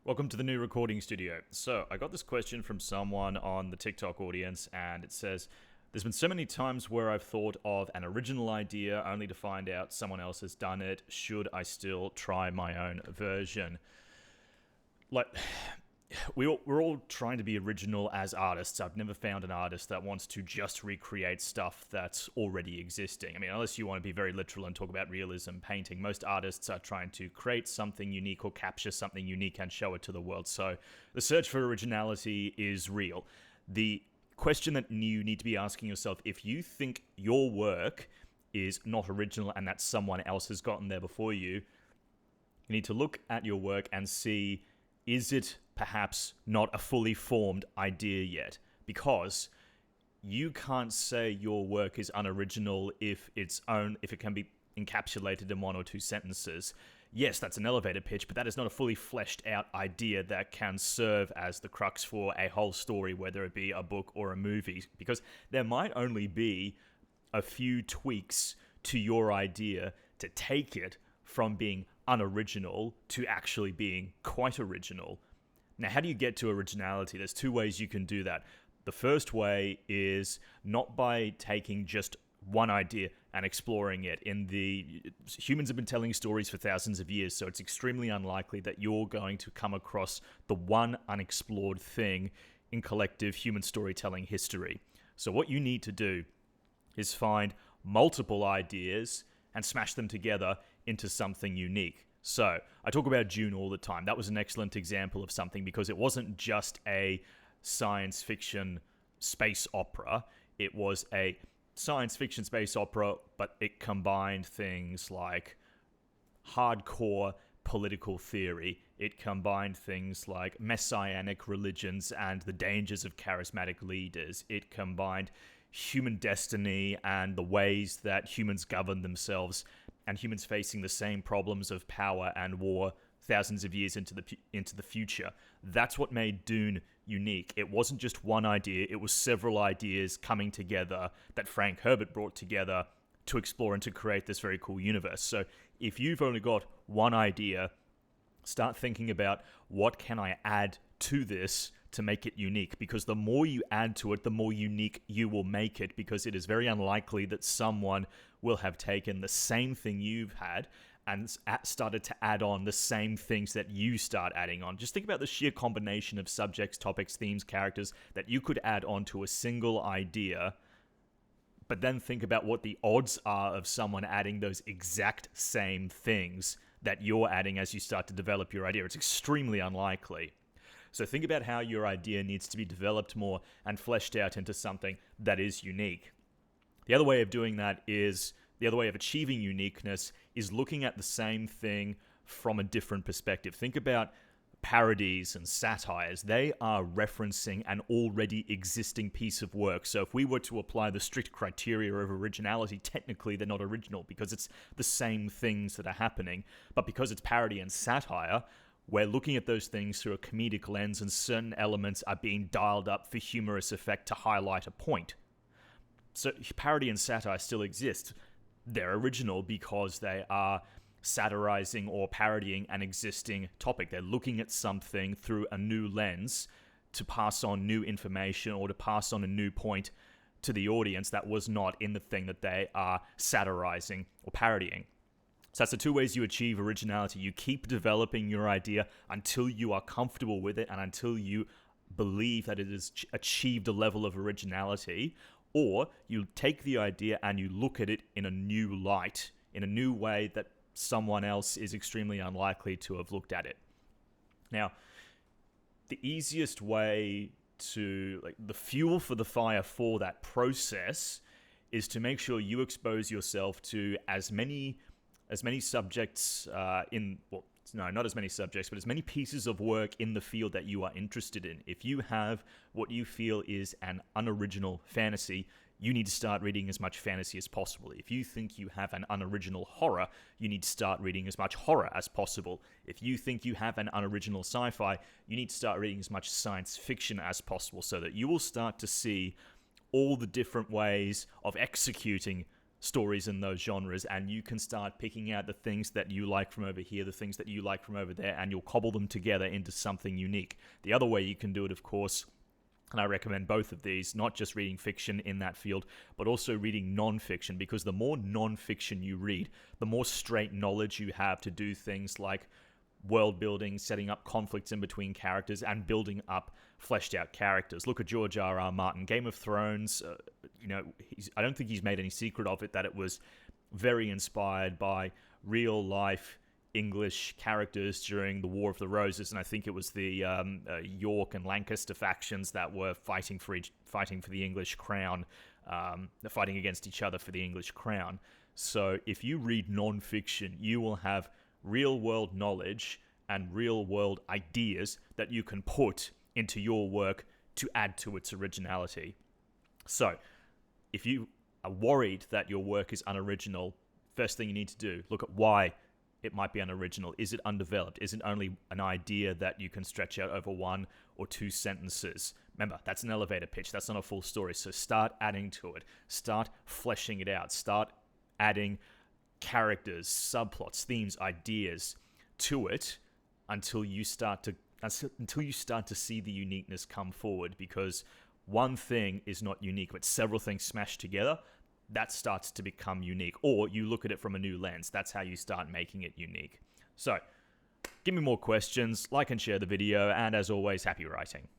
Welcome to the new recording studio. So, I got this question from someone on the TikTok audience, and it says, there's been so many times where I've thought of an original idea only to find out someone else has done it. Should I still try my own version? Like, we're all trying to be original as artists. I've never found an artist that wants to just recreate stuff that's already existing. I mean, unless you want to be very literal and talk about realism painting, most artists are trying to create something unique or capture something unique and show it to the world. So the search for originality is real. The question that you need to be asking yourself, if you think your work is not original and that someone else has gotten there before you, you need to look at your work and see, is it perhaps not a fully formed idea yet? Because you can't say your work is unoriginal if it can be encapsulated in one or two sentences. Yes, that's an elevator pitch, but that is not a fully fleshed out idea that can serve as the crux for a whole story, whether it be a book or a movie, because there might only be a few tweaks to your idea to take it from being unoriginal to actually being quite original. Now, how do you get to originality? There's two ways you can do that. The first way is not by taking just one idea and exploring it. Humans have been telling stories for thousands of years, so it's extremely unlikely that you're going to come across the one unexplored thing in collective human storytelling history. So what you need to do is find multiple ideas and smash them together into something unique. So, I talk about Dune all the time. That was an excellent example of something because it wasn't just a science fiction space opera. It was a science fiction space opera, but it combined things like hardcore political theory. It combined things like messianic religions and the dangers of charismatic leaders. It combined human destiny and the ways that humans govern themselves, and humans facing the same problems of power and war thousands of years into the future. That's what made Dune unique. It wasn't just one idea, it was several ideas coming together that Frank Herbert brought together to explore and to create this very cool universe. So if you've only got one idea, start thinking about, what can I add to this to make it unique? Because the more you add to it, the more unique you will make it, because it is very unlikely that someone will have taken the same thing you've had and started to add on the same things that you start adding on. Just think about the sheer combination of subjects, topics, themes, characters that you could add on to a single idea, but then think about what the odds are of someone adding those exact same things that you're adding as you start to develop your idea. It's extremely unlikely. So think about how your idea needs to be developed more and fleshed out into something that is unique. The other way of doing that is, the other way of achieving uniqueness is looking at the same thing from a different perspective. Think about parodies and satires. They are referencing an already existing piece of work. So if we were to apply the strict criteria of originality, technically they're not original because it's the same things that are happening. But because it's parody and satire, we're looking at those things through a comedic lens, and certain elements are being dialed up for humorous effect to highlight a point. So parody and satire still exist. They're original because they are satirizing or parodying an existing topic. They're looking at something through a new lens to pass on new information or to pass on a new point to the audience that was not in the thing that they are satirizing or parodying. So that's the two ways you achieve originality. You keep developing your idea until you are comfortable with it and until you believe that it has achieved a level of originality, or you take the idea and you look at it in a new light, in a new way that someone else is extremely unlikely to have looked at it. Now, the easiest way to, the fuel for the fire for that process is to make sure you expose yourself to as many subjects not as many subjects, but as many pieces of work in the field that you are interested in. If you have what you feel is an unoriginal fantasy, you need to start reading as much fantasy as possible. If you think you have an unoriginal horror, you need to start reading as much horror as possible. If you think you have an unoriginal sci-fi, you need to start reading as much science fiction as possible, so that you will start to see all the different ways of executing stories in those genres, and you can start picking out the things that you like from over here, the things that you like from over there, and you'll cobble them together into something unique. The other way you can do it, of course, and I recommend both of these, not just reading fiction in that field, but also reading non-fiction, because the more non-fiction you read, the more straight knowledge you have to do things like world building, setting up conflicts in between characters, and building up fleshed out characters. Look at George R.R. Martin. Game of Thrones, I don't think he's made any secret of it, that it was very inspired by real life English characters during the War of the Roses, and I think it was the York and Lancaster factions that were fighting for the English crown, fighting against each other for the English crown. So if you read non-fiction, you will have real-world knowledge and real-world ideas that you can put into your work to add to its originality. So if you are worried that your work is unoriginal, first thing you need to do, look at why it might be unoriginal. Is it undeveloped? Is it only an idea that you can stretch out over 1 or 2 sentences? Remember, that's an elevator pitch. That's not a full story. So start adding to it. Start fleshing it out. Start adding characters, subplots, themes, ideas to it until you start to see the uniqueness come forward, because one thing is not unique, but several things smashed together, that starts to become unique. Or you look at it from a new lens. That's how you start making it unique. So, give me more questions, like and share the video, and as always, happy writing.